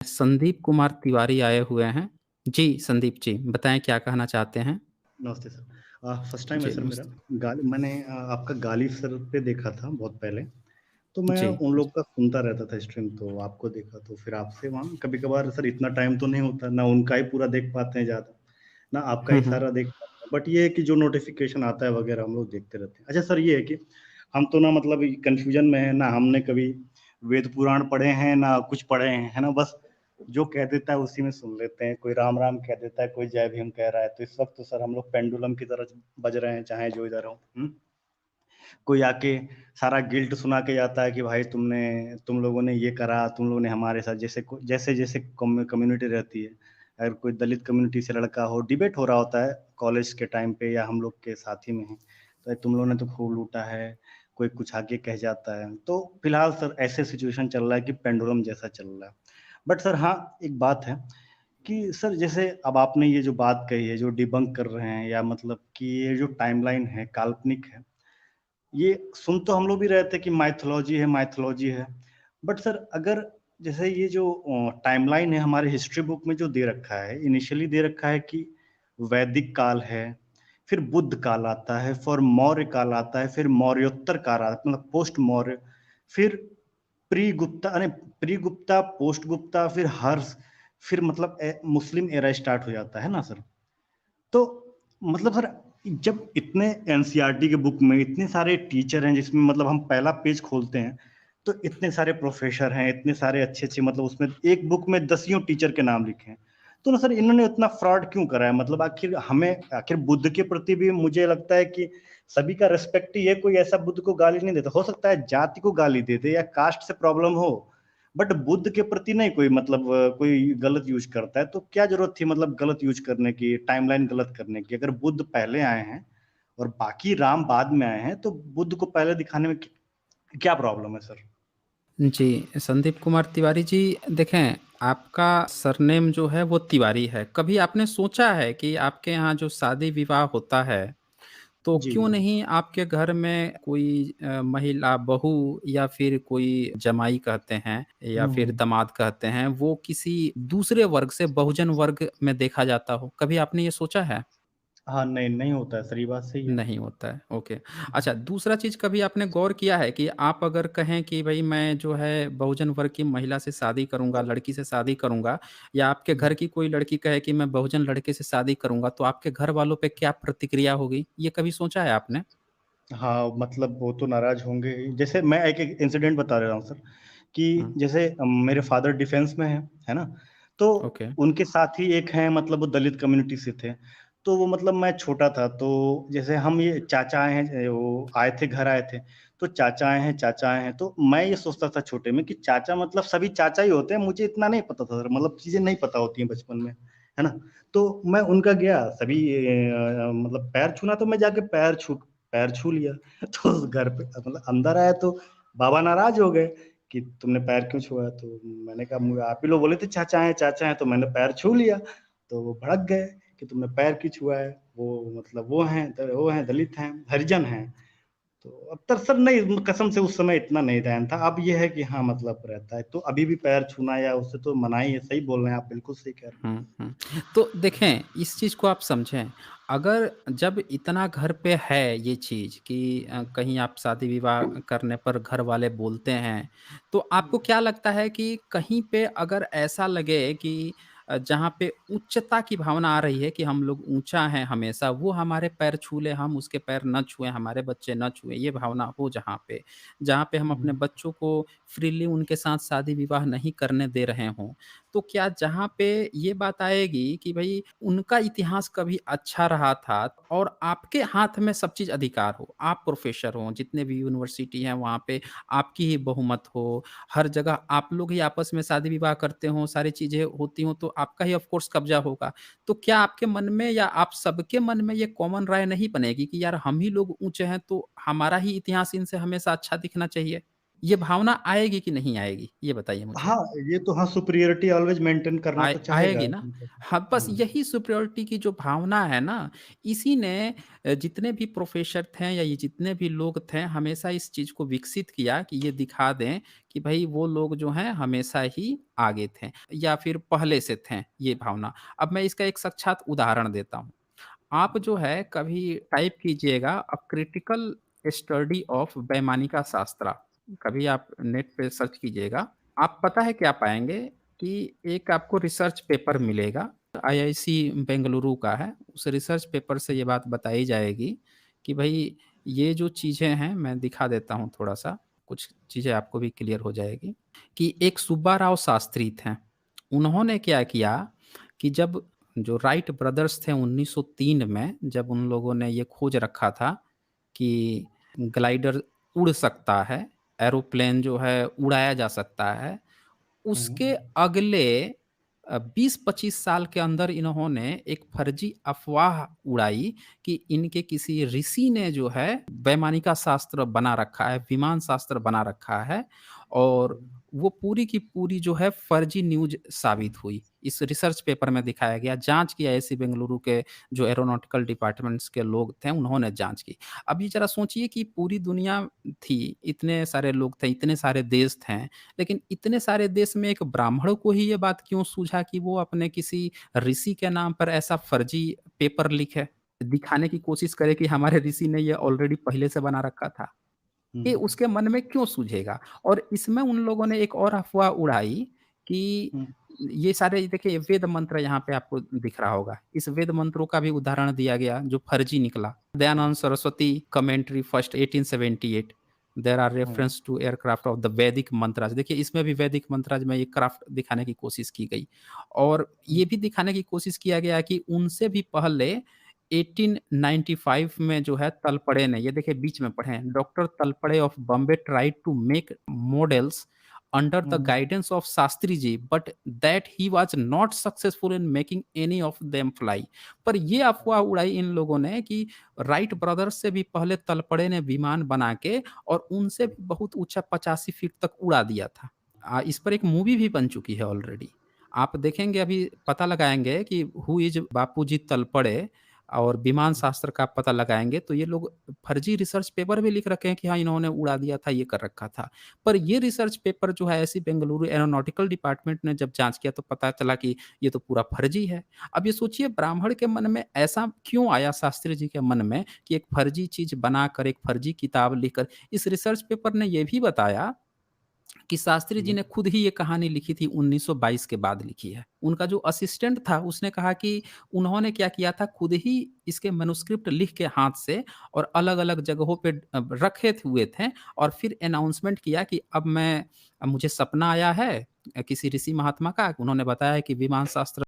संदीप कुमार तिवारी आए हुए हैं। जी, संदीप जी, बताएँ क्या कहना चाहते हैं? नमस्ते सर। फर्स्ट टाइम है जी, सर मेरा। नमस्ते। मैंने आपका गालिब सर पे देखा था बहुत पहले, तो मैं जी, उन लोग का सुनता रहता था स्ट्रीम, तो आपको देखा तो फिर आपसे वहाँ कभी-कभार सर इतना टाइम तो नहीं होता, ना उनका ही पूरा देख पाते हैं ज़्यादा, ना आपका हुँ, ही हुँ। सारा देख पाते हैं। बट ये है कि जो नोटिफ़िकेशन आता है वगैरह हम लोग देखते रहते हैं। अच्छा सर ये है कि हम तो ना मतलब कन्फ्यूज़न में हैं, ना हमने कभी वेद पुराण पढ़े हैं, ना कुछ पढ़े हैं, है ना? बस जो कह देता है उसी में सुन लेते हैं। कोई राम राम कह देता है, कोई जय भीम कह रहा है, तो इस वक़्त तो सर हम लोग पेंडुलम की तरह बज रहे हैं, चाहे जो इधर हो। कोई आके सारा गिल्ट सुना के जाता है कि भाई तुम लोगों ने ये करा, तुम लोगों ने हमारे साथ जैसे कम्युनिटी रहती है। अगर कोई दलित कम्युनिटी से लड़का हो, डिबेट हो रहा होता है कॉलेज के टाइम पे या हम लोग के साथ ही में है, तो तुम लोगों ने तो खूब लूटा है, कोई कुछ आगे कह जाता है। तो फिलहाल सर ऐसे सिचुएशन चल रहा है कि पेंडुलम जैसा चल रहा है। बट सर हाँ, एक बात है कि सर जैसे अब आपने ये जो बात कही है, जो डिबंक कर रहे हैं या मतलब कि ये जो टाइमलाइन है, काल्पनिक है, ये सुन तो हम लोग भी रहे थे कि माइथोलॉजी है। बट सर अगर जैसे ये जो टाइमलाइन है हमारे हिस्ट्री बुक में जो दे रखा है, इनिशियली दे रखा है कि वैदिक काल है, फिर बुद्ध काल आता है, फिर मौर्य काल आता है, फिर मौर्योत्तर काल आता है, मतलब पोस्ट मौर्य, फिर प्री गुप्ता, पोस्ट गुप्ता, फिर हर्ष, फिर मतलब मुस्लिम एरा स्टार्ट हो जाता है ना सर? तो मतलब सर जब इतने एनसीईआरटी के बुक में इतने सारे टीचर हैं जिसमें मतलब हम पहला पेज खोलते हैं तो इतने सारे प्रोफेसर हैं, इतने सारे अच्छे-अच्छे, मतलब उसमें एक बुक में दसियों टीचर के नाम लिखे हैं। तो ना सर इन्होंने इतना फ्रॉड क्यों करा है? मतलब आखिर बुद्ध के प्रति भी मुझे लगता है कि सभी का रिस्पेक्ट ही है, कोई ऐसा बुद्ध को गाली नहीं देता। हो सकता है जाति को गाली दे दे या कास्ट से प्रॉब्लम हो, बट बुद्ध के प्रति नहीं कोई मतलब कोई गलत यूज करता है। तो क्या जरूरत थी मतलब गलत यूज करने की, टाइमलाइन गलत करने की? अगर बुद्ध पहले आए हैं और बाकी राम बाद में आए हैं, तो बुद्ध को पहले दिखाने में क्या प्रॉब्लम है सर? जी, संदीप कुमार तिवारी जी, देखें, आपका सरनेम जो है वो तिवारी है। कभी आपने सोचा है कि आपके यहाँ जो शादी-विवाह होता है, तो जी, क्यों जी। नहीं आपके घर में कोई महिला बहू या फिर कोई जमाई कहते हैं या फिर हुँ। दामाद कहते हैं, वो किसी दूसरे वर्ग से बहुजन वर्ग में देखा जाता हो? कभी आपने ये सोचा है? हाँ, नहीं, नहीं होता है सर, ये बात सही है। नहीं होता है, ओके। अच्छा, दूसरा चीज़ कभी आपने गौर किया है कि आप अगर कहें कि भई मैं जो है बहुजन वर्ग की महिला से शादी करूँगा, लड़की से शादी करूँगा, या आपके घर की कोई लड़की कहे कि मैं बहुजन लड़के से शादी करूँगा, तो आपके घर वालों पे क्या प्रतिक्रिया होगी? ये कभी सोचा है आपने? हाँ, मतलब वो तो नाराज़ होंगे ही। जैसे मैं एक-एक इंसिडेंट बता रहा हूँ सर, कि हुँ, जैसे मेरे फ़ादर डिफेंस में हैं, है ना? तो ओके। उनके साथ ही एक हैं, मतलब वो दलित कम्युनिटी से थे। तो वो मतलब मैं छोटा था, तो जैसे हम ये चाचा आए हैं, वो आए थे, घर आए थे, तो चाचा आए हैं, तो मैं ये सोचता था छोटे में कि चाचा मतलब सभी चाचा ही होते हैं, मुझे इतना नहीं पता था सर, मतलब चीज़ें नहीं पता होती हैं बचपन में, है ना? तो मैं उनका गया, सभी मतलब पैर छूना, तो मैं जाके पैर छू लिया। तो उस घर पे मतलब अंदर आया तो बाबा नाराज़ हो गए कि तुमने पैर क्यों छुआ? तो मैंने कहा आप ही लोग बोले थे चाचा हैं, तो मैंने पैर छू लिया। तो वो भड़क गए कि तुमने पैर क्यों छुआ है? वो मतलब वो हैं, दलित हैं, हरिजन हैं। तो अब तर सर नहीं, कसम से उस समय इतना नहीं ध्यान था। अब ये है कि हाँ, मतलब रहता है। तो अभी भी पैर छूना या उससे तो मनाही है। सही बोल रहे हैं आप, बिल्कुल सही कह रहे हैं। हुँ, हुँ। तो देखें, इस चीज़ को आप समझें, अगर जब इतना घर पे है ये चीज़ कि कहीं आप शादी-विवाह करने पर घर वाले बोलते हैं, तो आपको क्या लगता है कि कहीं पे अगर ऐसा लगे कि जहाँ पे उच्चता की भावना आ रही है कि हम लोग ऊँचा हैं हमेशा, वो हमारे पैर छू ले, हम उसके पैर ना छुएँ, हमारे बच्चे ना छुएँ, ये भावना हो जहाँ पे हम हुँ, अपने बच्चों को फ्रीली उनके साथ शादी-विवाह नहीं करने दे रहे हों, तो क्या जहाँ पे ये बात आएगी कि भई उनका इतिहास कभी अच्छा रहा था और आपके हाथ में सब चीज़ अधिकार हो, आप प्रोफ़ेसर हो, जितने भी यूनिवर्सिटी हैं वहाँ पे आपकी ही बहुमत हो, हर जगह आप लोग ही आपस में शादी-विवाह करते हों, सारी चीज़ें होती हों, तो आपका ही ऑफ़ कोर्स कब्ज़ा होगा। तो क्या आपके मन में या आप सबके मन में ये कॉमन राय नहीं बनेगी कि यार हम ही लोग ऊँचे हैं, तो हमारा ही इतिहास इनसे हमेशा अच्छा दिखना चाहिए? ये भावना आएगी कि नहीं आएगी? ये बताइए मुझे। हाँ, ये तो हाँ, सुपीरियॉरिटी ऑलवेज़ मेंटेन करना तो चाहेगा आएगी ना? मतलब। हाँ, बस हाँ, यही सुपीरियॉरिटी की जो भावना है ना, इसी ने जितने भी प्रोफ़ेसर थे या ये जितने भी लोग थे, हमेशा इस चीज़ को विकसित किया कि ये दिखा दें कि भई वो लोग जो हैं हमेशा ही आगे थे या फिर पहले से थे, ये भावना। अब मैं इसका एक साक्षात उदाहरण देता हूँ। आप जो है कभी टाइप कीजिएगा a critical study of Vaimanika शास्त्रा, कभी आप नेट पे सर्च कीजिएगा। आप पता है क्या पाएँगे कि एक आपको रिसर्च पेपर मिलेगा, आईआईसी बेंगलुरु का है। उस रिसर्च पेपर से ये बात बताई जाएगी कि भई ये जो चीज़ें हैं, मैं दिखा देता हूँ थोड़ा-सा, कुछ चीज़ें आपको भी क्लियर हो जाएगी कि एक सुब्बा राव शास्त्री थे। उन्होंने क्या किया कि जब जो राइट ब्रदर्स थे 1903 में जब उन लोगों ने ये खोज रखा था कि ग्लाइडर उड़ सकता है, एरोप्लेन जो है उड़ाया जा सकता है, हुँ, उसके अगले 20-25 साल के अंदर इन्होंने एक फर्जी अफ़वाह उड़ाई कि इनके किसी ऋषि ने जो है वैमानिका शास्त्र बना रखा है, विमान शास्त्र बना रखा है और हुँ, वो पूरी की पूरी जो है फर्जी न्यूज़ साबित हुई। इस रिसर्च पेपर में दिखाया गया, जाँच की आईआईसी बेंगलुरु के जो एरोनॉटिकल डिपार्टमेंट्स के लोग थे, उन्होंने जाँच की। अब ये ज़रा सोचिए कि पूरी दुनिया थी, इतने सारे लोग थे, इतने सारे देश थे, लेकिन इतने सारे देश में एक ब्राह्मण को ही ये बात क्यों सूझा कि वो अपने किसी ऋषि के नाम पर ऐसा फर्जी पेपर लिखे, दिखाने की कोशिश करे कि हमारे ऋषि ने ये ऑलरेडी पहले से बना रखा था। हुँ, ये उसके मन में क्यों सूझेगा? और इसमें उन लोगों ने एक और अफ़वाह उड़ाई कि हुँ, ये सारे देखिए वेद मंत्र यहाँ पे आपको दिख रहा होगा। इस वेद मंत्रों का भी उदाहरण दिया गया जो फर्जी निकला। Dayanand Saraswati commentary first 1878 there are uh, reference to aircraft of the Vedic mantras. देखिए इसमें भी वैदिक मंत्रास में ये क्राफ्ट दिखाने की कोशिश की गई और हुँ, ये भी दिखाने की कोशिश किया गया कि उनसे भी पहले 1895 में जो है तलपड़े ने, ये देखिए बीच में पढ़े हैं, doctor Talpade of Bombay tried to make models under the uh, guidance of Shastri ji but that he was not successful in making any of them fly. पर ये अफवाह उड़ाई इन लोगों ने कि राइट ब्रदर्स से भी पहले तलपड़े ने विमान बना के और उनसे भी बहुत ऊंचा 85 फीट तक उड़ा दिया था। इस पर एक मूवी भी बन चुकी है ऑलरेडी। आप देखेंगे अभी पता लगाएंगे कि हु इज बापूजी तलपड़े और विमान शास्त्र का पता लगाएँगे तो ये लोग फर्जी रिसर्च पेपर भी लिख रखे हैं कि हाँ, इन्होंने उड़ा दिया था, ये कर रखा था। पर ये रिसर्च पेपर जो है ऐसी बेंगलुरु एरोनॉटिकल डिपार्टमेंट ने जब जाँच किया तो पता चला कि ये तो पूरा फर्जी है। अब ये सोचिए ब्राह्मण के मन में ऐसा क्यों आया शास्त्री जी के मन में कि एक फर्जी चीज़ बनाकर, एक फर्जी किताब लिखकर इस रिसर्च पेपर ने ये भी बताया कि शास्त्री जी हुँ, ने खुद ही ये कहानी लिखी थी 1922 के बाद लिखी है। उनका जो असिस्टेंट था उसने कहा कि उन्होंने क्या किया था खुद ही इसके मैन्युस्क्रिप्ट लिख के हाथ से और अलग-अलग जगहों पे रखे हुए थे और फिर अनाउंसमेंट किया कि अब मुझे सपना आया है किसी ऋषि महात्मा का, उन्होंने बताया कि विमान शास्त्र